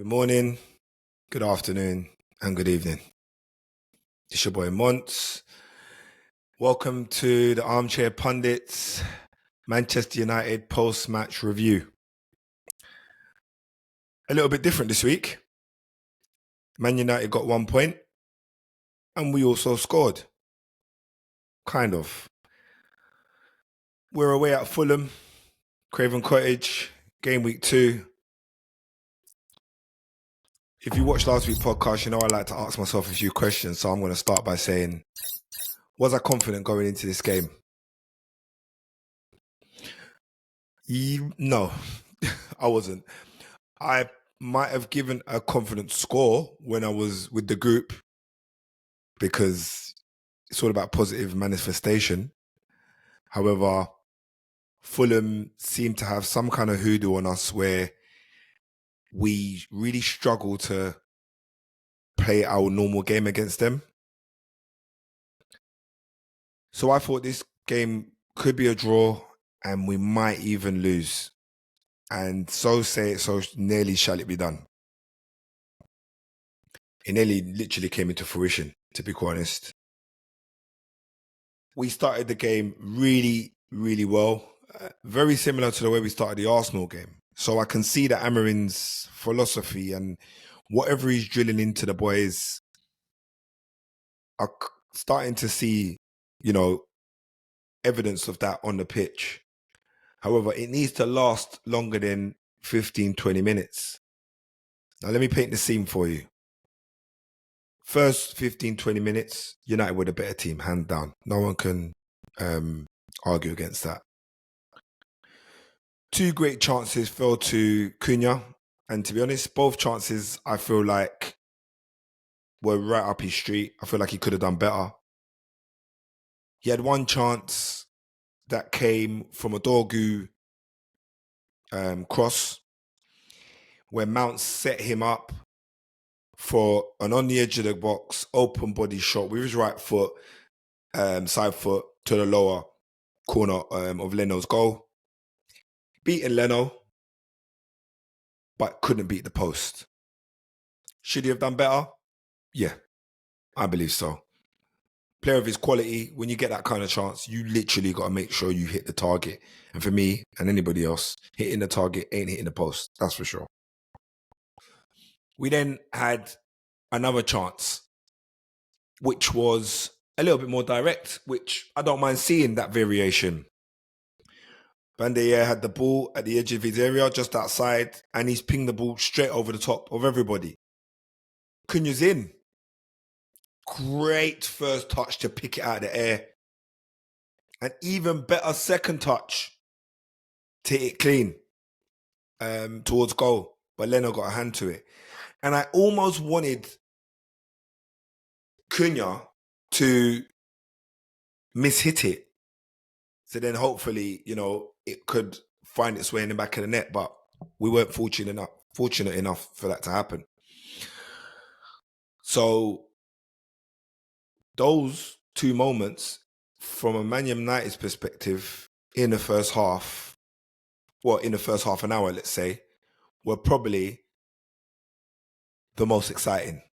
Good morning, good afternoon, and good evening. It's your boy Monts. Welcome to the Armchair Pundits Manchester United post-match review. A little bit different this week. Man United got 1 point, and we also scored. Kind of. We're away at Fulham, Craven Cottage, game week 2. If you watched last week's podcast, you know I like to ask myself a few questions, so I'm going to start by saying, was I confident going into this game? No, I wasn't. I might have given a confident score when I was with the group because it's all about positive manifestation. However, Fulham seemed to have some kind of hoodoo on us where we really struggle to play our normal game against them. So I thought this game could be a draw and we might even lose. And so say it, so nearly shall it be done. It nearly literally came into fruition, to be quite honest. We started the game really, really well. Very similar to the way we started the Arsenal game. So I can see that Amarin's philosophy and whatever he's drilling into the boys are starting to see, evidence of that on the pitch. However, it needs to last longer than 15, 20 minutes. Now, let me paint the scene for you. First 15, 20 minutes, United were the better team, hand down. No one can argue against that. 2 great chances fell to Cunha. And to be honest, both chances I feel like were right up his street. I feel like he could have done better. He had one chance that came from a Dorgu cross where Mount set him up for an on the edge of the box, open body shot with his right foot, side foot to the lower corner of Leno's goal. Beating Leno, but couldn't beat the post. Should he have done better? Yeah, I believe so. Player of his quality, when you get that kind of chance, you literally got to make sure you hit the target. And for me and anybody else, hitting the target ain't hitting the post. That's for sure. We then had another chance, which was a little bit more direct, which I don't mind seeing that variation. Bandeya had the ball at the edge of his area, just outside, and he's pinged the ball straight over the top of everybody. Cunha's in. Great first touch to pick it out of the air. An even better second touch to hit it clean towards goal. But Leno got a hand to it. And I almost wanted Cunha to mishit it. So then hopefully, it could find its way in the back of the net. But we weren't fortunate enough for that to happen. So those 2 moments from a Man United's perspective in the first half an hour, let's say, were probably the most exciting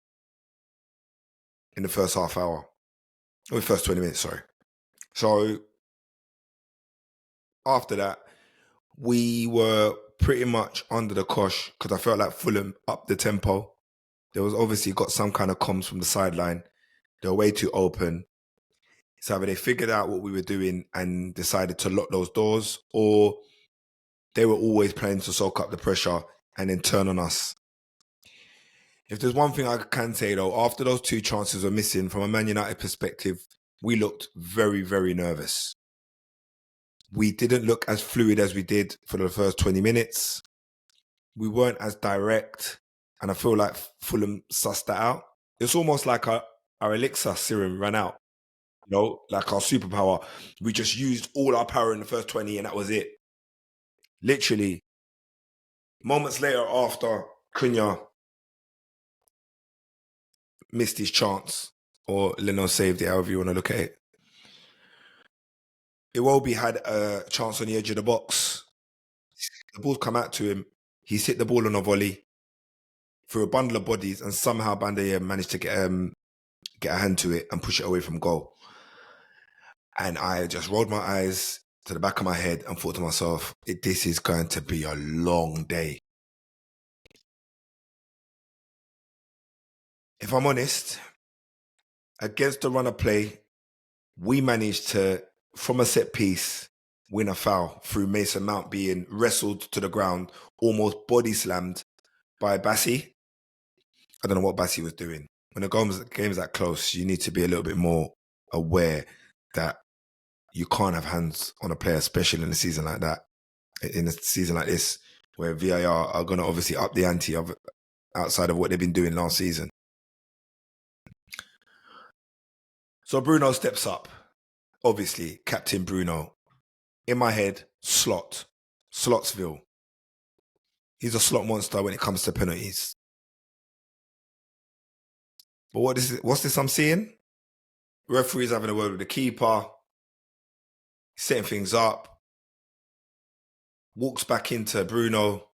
in the first half hour. Or the first 20 minutes, sorry. So after that, we were pretty much under the cosh because I felt like Fulham upped the tempo. There was obviously got some kind of comms from the sideline. They were way too open. So either they figured out what we were doing and decided to lock those doors, or they were always planning to soak up the pressure and then turn on us. If there's one thing I can say though, after those 2 chances were missing, from a Man United perspective, we looked very, very nervous. We didn't look as fluid as we did for the first 20 minutes. We weren't as direct, and I feel like Fulham sussed that out. It's almost like our elixir serum ran out. Like our superpower. We just used all our power in the first 20 and that was it. Literally, moments later after Cunha missed his chance, or Leno saved it, however you want to look at it, Iwobi had a chance on the edge of the box. The ball's come out to him. He's hit the ball on a volley. through a bundle of bodies, and somehow Bandaya managed to get a hand to it and push it away from goal. And I just rolled my eyes to the back of my head and thought to myself, this is going to be a long day. If I'm honest, against the run of play, we managed to, from a set piece, win a foul through Mason Mount being wrestled to the ground, almost body slammed by Bassey. I don't know what Bassey was doing. When the game's that close, you need to be a little bit more aware that you can't have hands on a player, especially in a season like that. In a season like this, where VAR are going to obviously up the ante outside of what they've been doing last season. So Bruno steps up. Obviously, Captain Bruno. In my head, Slotsville. He's a slot monster when it comes to penalties. But what's this I'm seeing? Referee's having a word with the keeper, setting things up, walks back into Bruno.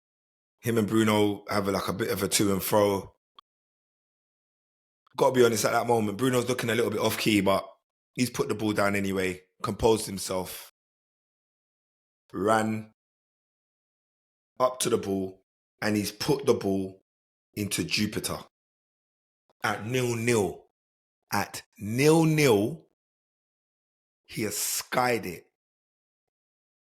Him and Bruno have a bit of a to and fro. Got to be honest, at that moment, Bruno's looking a little bit off key, but he's put the ball down anyway, composed himself, ran up to the ball, and he's put the ball into Jupiter. At 0-0. At 0-0, he has skied it.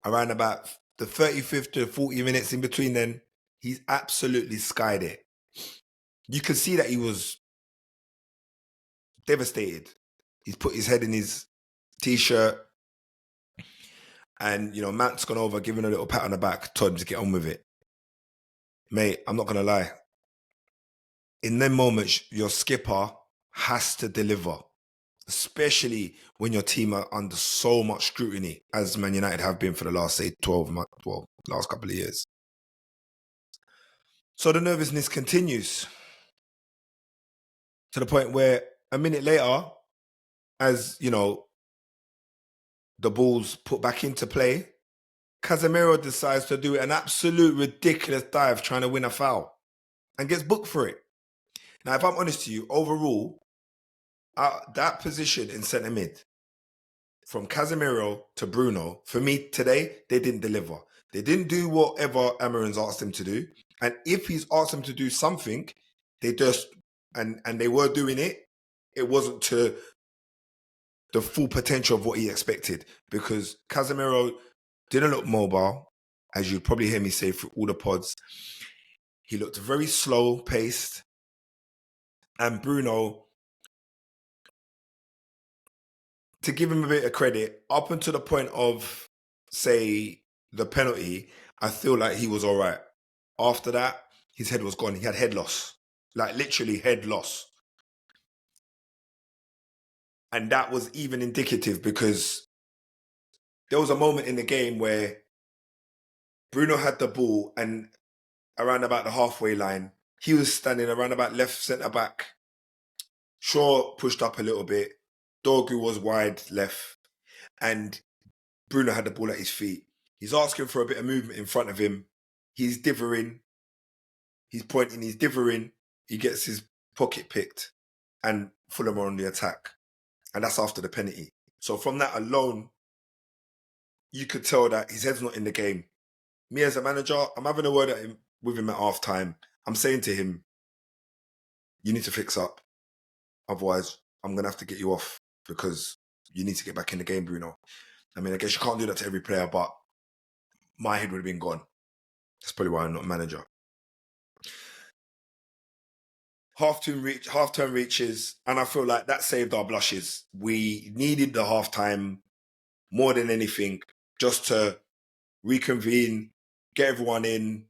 Around about the 35th to 40 minutes in between then, he's absolutely skied it. You can see that he was devastated. He's put his head in his T-shirt and, Matt's gone over, giving a little pat on the back, told him to get on with it. Mate, I'm not going to lie. In them moments, your skipper has to deliver, especially when your team are under so much scrutiny, as Man United have been for the last, say, 12 months, last couple of years. So the nervousness continues to the point where a minute later, as, the ball's put back into play, Casemiro decides to do an absolute ridiculous dive trying to win a foul and gets booked for it. Now, if I'm honest to you, overall, that position in centre mid, from Casemiro to Bruno, for me today, they didn't deliver. They didn't do whatever Amarin's asked them to do. And if he's asked them to do something, they just, and they were doing it, it wasn't to the full potential of what he expected, because Casemiro didn't look mobile, as you'd probably hear me say through all the pods. He looked very slow-paced. And Bruno, to give him a bit of credit, up until the point of, say, the penalty, I feel like he was all right. After that, his head was gone. He had head loss. Like, literally head loss. And that was even indicative because there was a moment in the game where Bruno had the ball and around about the halfway line, he was standing around about left centre-back. Shaw pushed up a little bit. Dorgu was wide left. And Bruno had the ball at his feet. He's asking for a bit of movement in front of him. He's dithering. He's pointing, he's dithering. He gets his pocket picked. And Fulham are on the attack. And that's after the penalty. So from that alone, you could tell that his head's not in the game. Me as a manager, I'm having a word with him at half time. I'm saying to him, you need to fix up. Otherwise, I'm going to have to get you off because you need to get back in the game, Bruno. I mean, I guess you can't do that to every player, but my head would have been gone. That's probably why I'm not a manager. Half-term reaches, and I feel like that saved our blushes. We needed the half-time more than anything just to reconvene, get everyone in,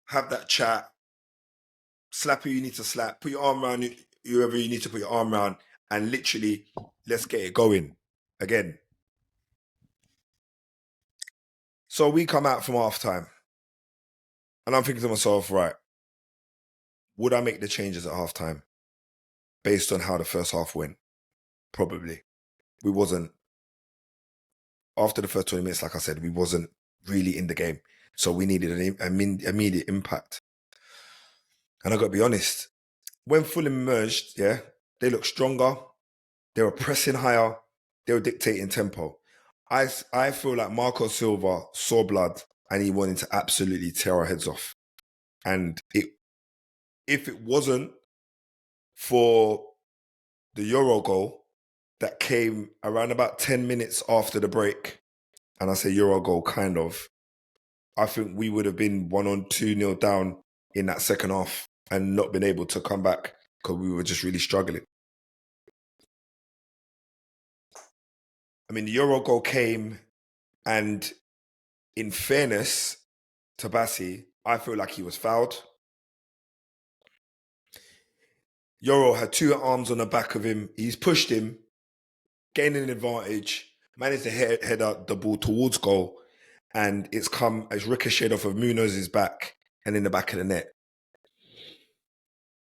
have that chat, slap who you need to slap, put your arm around whoever you need to put your arm around, and literally, let's get it going again. So we come out from half-time, and I'm thinking to myself, right, would I make the changes at half-time based on how the first half went? Probably. We wasn't. After the first 20 minutes, like I said, we wasn't really in the game. So we needed an immediate impact. And I got to be honest, when Fulham emerged, they looked stronger. They were pressing higher. They were dictating tempo. I feel like Marco Silva saw blood and he wanted to absolutely tear our heads off. And if it wasn't for the Euro goal that came around about 10 minutes after the break, and I say Euro goal kind of, I think we would have been 1-2-0 down in that second half and not been able to come back because we were just really struggling. I mean, the Euro goal came, and in fairness to Bassey, I feel like he was fouled. Yoro had two arms on the back of him. He's pushed him, gaining an advantage, managed to head out the ball towards goal, and it's ricocheted off of Muniz's back and in the back of the net.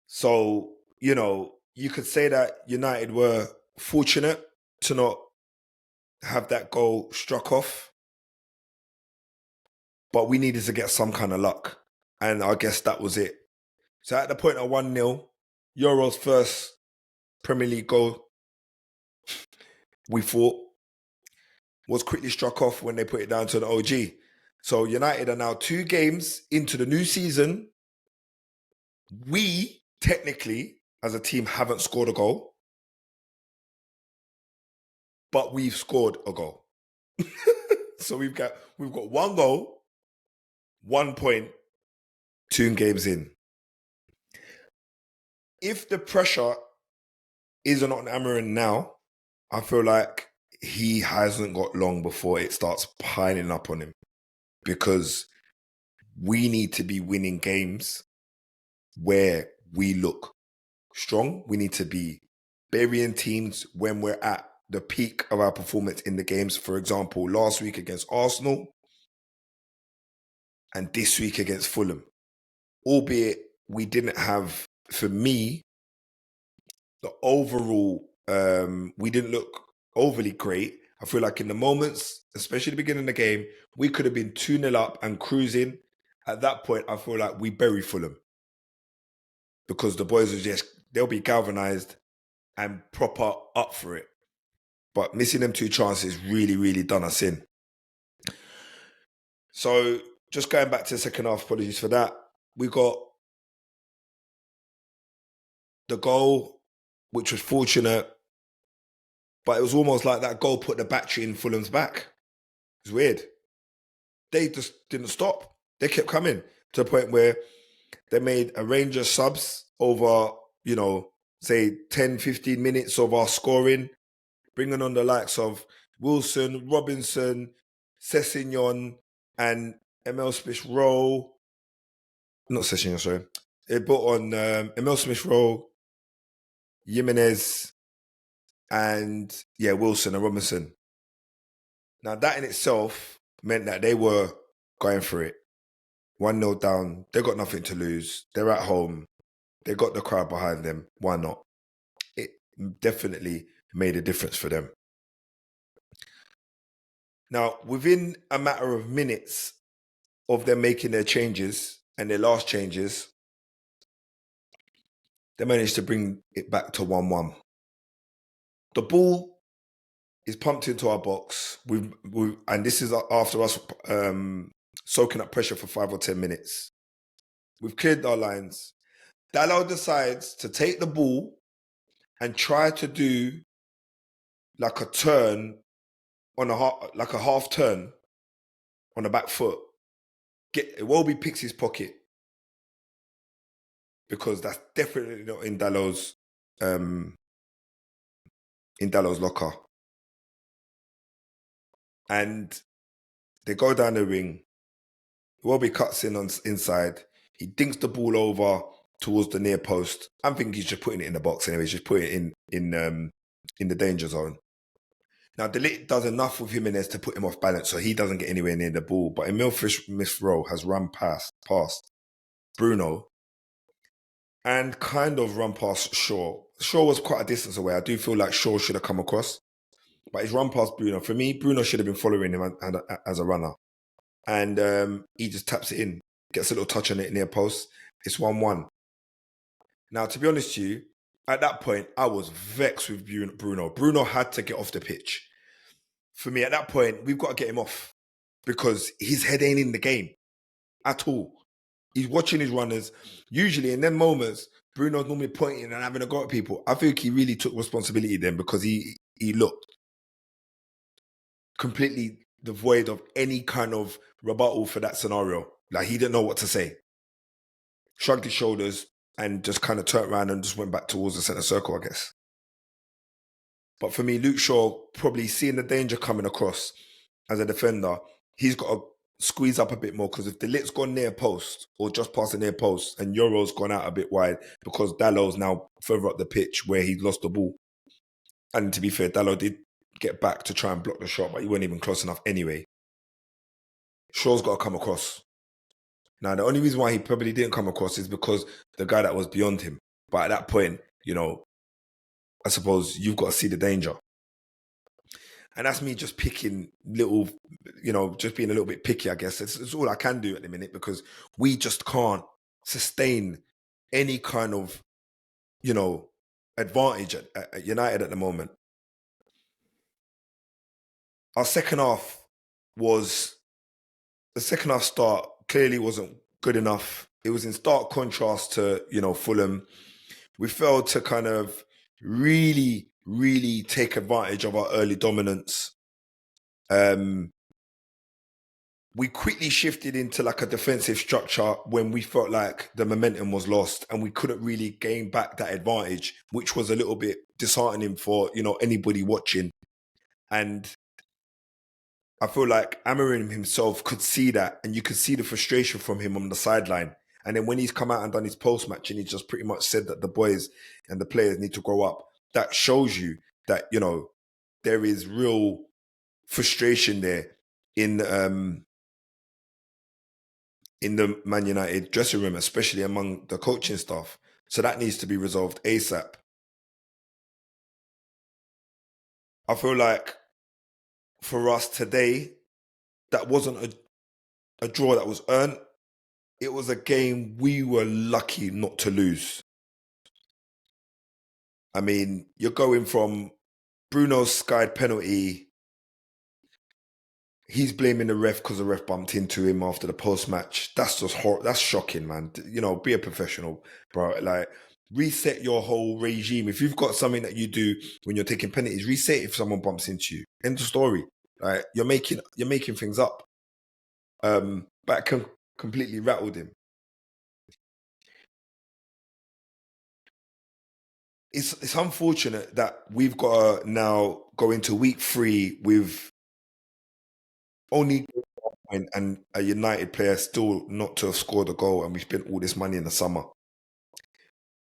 So, you could say that United were fortunate to not have that goal struck off, but we needed to get some kind of luck, and I guess that was it. So at the point of 1-0, Yoro's first Premier League goal, we thought, was quickly struck off when they put it down to the OG. So United are now 2 games into the new season. We, technically, as a team, haven't scored a goal, but we've scored a goal. So we've got 1 goal, 1 point, 2 games in. If the pressure isn't on Amarin now, I feel like he hasn't got long before it starts piling up on him, because we need to be winning games where we look strong. We need to be burying teams when we're at the peak of our performance in the games. For example, last week against Arsenal and this week against Fulham. Albeit we didn't have, for me, the overall, we didn't look overly great. I feel like in the moments, especially the beginning of the game, we could have been 2-0 up and cruising. At that point, I feel like we bury Fulham, because the boys they'll be galvanised and proper up for it. But missing them 2 chances really, really done us in. So just going back to the second half, apologies for that. We got the goal, which was fortunate, but it was almost like that goal put the battery in Fulham's back. It's weird. They just didn't stop. They kept coming to a point where they made a range of subs over, say 10, 15 minutes of our scoring, bringing on the likes of Wilson, Robinson, Sessegnon, and Emil Smith-Rowe. Not Sessegnon, sorry. They brought on Emil Smith-Rowe, Jimenez, and Wilson and Robinson. Now that in itself meant that they were going for it. 1-0 down, they got nothing to lose. They're at home. They got the crowd behind them. Why not? It definitely made a difference for them. Now, within a matter of minutes of them making their changes and their last changes, they managed to bring it back to 1-1. The ball is pumped into our box. And this is after us soaking up pressure for 5 or 10 minutes. We've cleared our lines. Dalot decides to take the ball and try to do like a turn like a half turn on the back foot. Iwobi picks his pocket, because that's definitely not in Dalot's locker. And they go down the ring. Iwobi cuts in inside. He dinks the ball over towards the near post. I'm thinking he's just putting it in the box anyway. He's just putting it in the danger zone. Now, De Ligt does enough with Jimenez to put him off balance, so he doesn't get anywhere near the ball. But Emil Smith-Rowe has run past Bruno and kind of run past Shaw. Shaw was quite a distance away. I do feel like Shaw should have come across, but he's run past Bruno. For me, Bruno should have been following him as a runner. And he just taps it in, gets a little touch on it near post. It's 1-1. Now, to be honest with you, at that point, I was vexed with Bruno. Bruno had to get off the pitch. For me, at that point, we've got to get him off because his head ain't in the game at all. He's watching his runners. Usually, in them moments, Bruno's normally pointing and having a go at people. I think he really took responsibility then because he looked completely devoid of any kind of rebuttal for that scenario. Like, he didn't know what to say. Shrugged his shoulders and just kind of turned around and just went back towards the centre circle, I guess. But for me, Luke Shaw, probably seeing the danger coming across as a defender, he's got to squeeze up a bit more because if De Ligt's gone near post or just past the near post and Yoro's gone out a bit wide because Dallow's now further up the pitch where he lost the ball. And to be fair, Dallow did get back to try and block the shot, but he wasn't even close enough anyway. Shaw's got to come across. Now, the only reason why he probably didn't come across is because the guy that was beyond him. But at that point, I suppose you've got to see the danger. And that's me just picking little, just being a little bit picky, I guess. It's all I can do at the minute because we just can't sustain any kind of, advantage at United at the moment. Our second half start clearly wasn't good enough. It was in stark contrast to, Fulham. We failed to kind of really, really take advantage of our early dominance. We quickly shifted into like a defensive structure when we felt like the momentum was lost and we couldn't really gain back that advantage, which was a little bit disheartening for, anybody watching. And I feel like Amorim himself could see that, and you could see the frustration from him on the sideline. And then when he's come out and done his post-match and he just pretty much said that the boys and the players need to grow up, that shows you that, there is real frustration there in the Man United dressing room, especially among the coaching staff. So that needs to be resolved ASAP. I feel like for us today, that wasn't a draw that was earned. It was a game we were lucky not to lose. I mean, you're going from Bruno's skied penalty. He's blaming the ref because the ref bumped into him after the post-match. That's just that's shocking, man. Be a professional, bro. Like, reset your whole regime. If you've got something that you do when you're taking penalties, reset if someone bumps into you. End of story. Like, you're making things up. But completely rattled him. It's unfortunate that we've got to now go into week 3 with only and a United player still not to have scored a goal, and we spent all this money in the summer.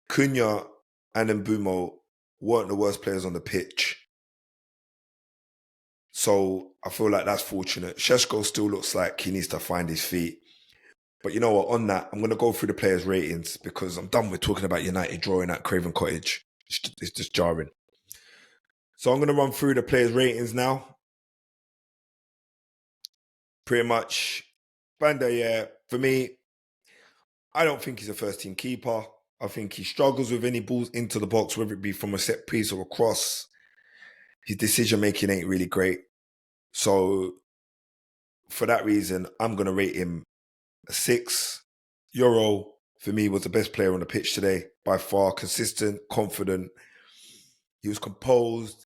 Cunha and Mbumo weren't the worst players on the pitch. So I feel like that's fortunate. Šeško still looks like he needs to find his feet. But you know what, on that, I'm going to go through the players' ratings because I'm done with talking about United drawing at Craven Cottage. It's just jarring. So I'm going to run through the players' ratings now. Pretty much, Banda, yeah, for me, I don't think he's a first-team keeper. I think he struggles with any balls into the box, whether it be from a set piece or a cross. His decision-making ain't really great. So for that reason, I'm going to rate him a 6. Yoro, for me, was the best player on the pitch today, by far. Consistent, confident. He was composed,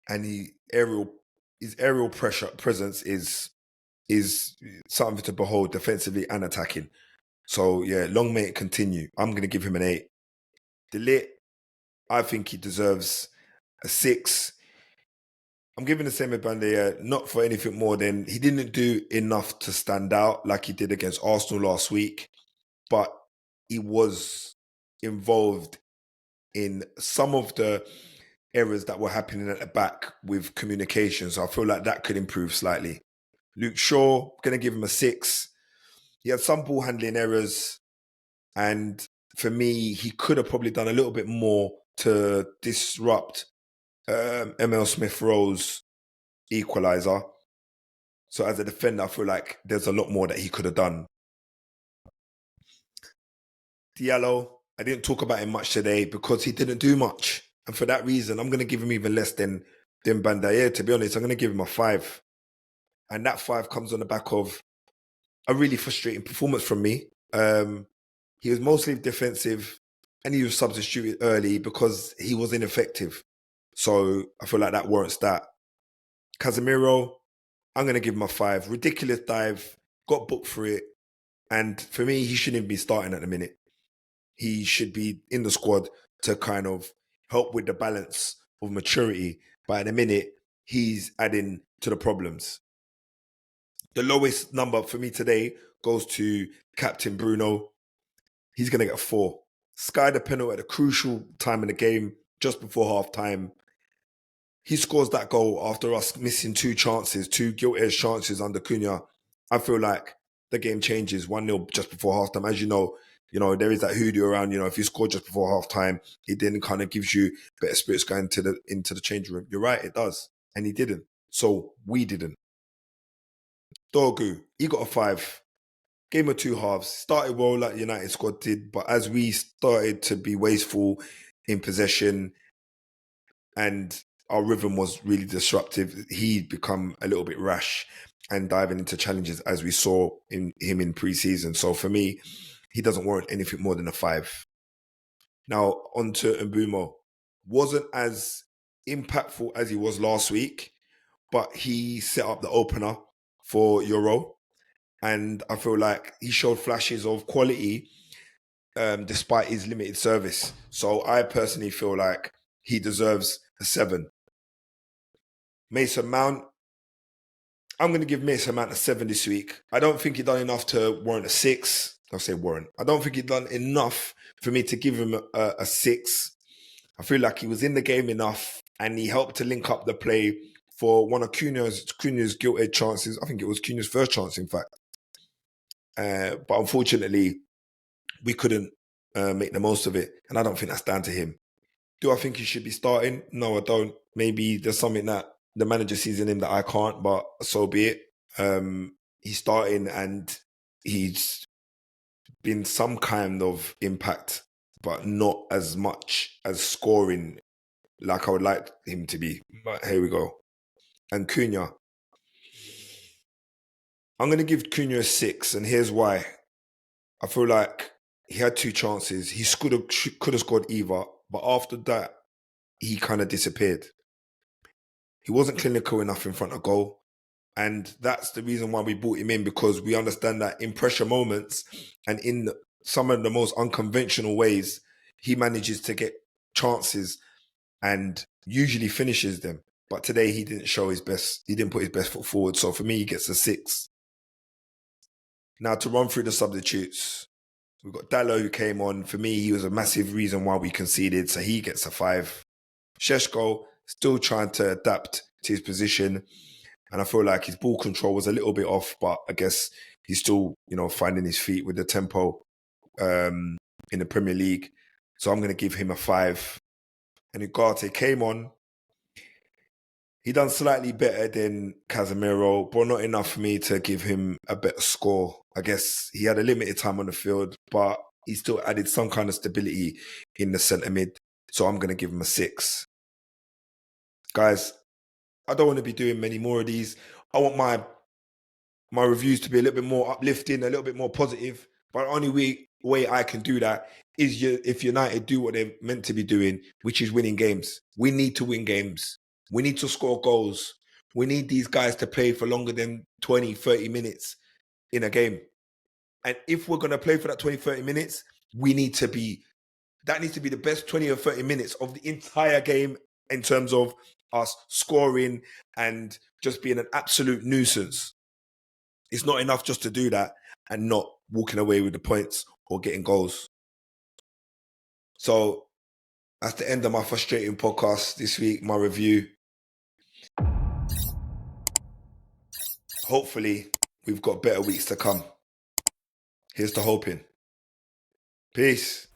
and his aerial presence is something to behold defensively and attacking. So yeah, long may it continue. I'm going to give him an 8. De Ligt, I think he deserves a 6. I'm giving the same Bande, not for anything more than he didn't do enough to stand out like he did against Arsenal last week, but he was involved in some of the errors that were happening at the back with communication. So I feel like that could improve slightly. Luke Shaw, going to give him a 6. He had some ball handling errors, and for me, he could have probably done a little bit more to disrupt Emile Smith-Rowe's equaliser. So as a defender, I feel like there's a lot more that he could have done. Diallo, I didn't talk about him much today because he didn't do much. And for that reason, I'm going to give him even less than Bandaye. To be honest, I'm going to give him a 5. And that 5 comes on the back of a really frustrating performance from me. He was mostly defensive and he was substituted early because he was ineffective. So I feel like that warrants that. Casemiro, I'm going to give him a 5. Ridiculous dive, got booked for it. And for me, he shouldn't be starting at the minute. He should be in the squad to kind of help with the balance of maturity. But at the minute, he's adding to the problems. The lowest number for me today goes to Captain Bruno. He's going to get a 4. Sky the penalty at a crucial time in the game, just before half time. He scores that goal after us missing 2 gilt-edged chances under Cunha. I feel like the game changes 1-0 just before half time. As you know, there is that hoodoo around, if you score just before half time, it then kind of gives you better spirits going into the changing room. You're right, it does. And he didn't. So we didn't. Dorgu, he got a 5. Game of 2 halves. Started well like United squad did, but as we started to be wasteful in possession and our rhythm was really disruptive, he'd become a little bit rash and diving into challenges as we saw in him in pre-season. So for me, he doesn't warrant anything more than a 5. Now, on to Mbeumo. Wasn't as impactful as he was last week, but he set up the opener for Yoro. And I feel like he showed flashes of quality despite his limited service. So I personally feel like he deserves a 7. Mason Mount, I'm going to give Mason Mount a 7 this week. I don't think he done enough to warrant a 6. I'll say warrant. I don't think he done enough for me to give him a 6. I feel like he was in the game enough and he helped to link up the play for one of Cunha's gilt-edged chances. I think it was Cunha's first chance, in fact. But unfortunately, we couldn't make the most of it. And I don't think that's down to him. Do I think he should be starting? No, I don't. Maybe there's something that the manager sees in him that I can't, but so be it. He's starting and he's been some kind of impact, but not as much as scoring like I would like him to be. But here we go. And Cunha. I'm going to give Cunha a 6, and here's why. I feel like he had 2 chances. He could have scored either, but after that, he kind of disappeared. He wasn't clinical enough in front of goal. And that's the reason why we brought him in, because we understand that in pressure moments and in some of the most unconventional ways, he manages to get chances and usually finishes them. But today he didn't show his best. He didn't put his best foot forward. So for me, he gets a 6. Now to run through the substitutes. We've got Dallo who came on. For me, he was a massive reason why we conceded. So he gets a 5. Šeško still trying to adapt to his position. And I feel like his ball control was a little bit off, but I guess he's still, finding his feet with the tempo in the Premier League. So I'm going to give him a 5. And Ugarte came on. He done slightly better than Casemiro, but not enough for me to give him a better score. I guess he had a limited time on the field, but he still added some kind of stability in the centre mid. So I'm going to give him a 6. Guys, I don't want to be doing many more of these. I want my reviews to be a little bit more uplifting, a little bit more positive. But the only way I can do that is if United do what they're meant to be doing, which is winning games. We need to win games. We need to score goals. We need these guys to play for longer than 20, 30 minutes in a game. And if we're going to play for that 20, 30 minutes, that needs to be the best 20 or 30 minutes of the entire game in terms of us scoring and just being an absolute nuisance. It's not enough just to do that and not walking away with the points or getting goals. So that's the end of my frustrating podcast this week, my review. Hopefully, we've got better weeks to come. Here's to hoping. Peace.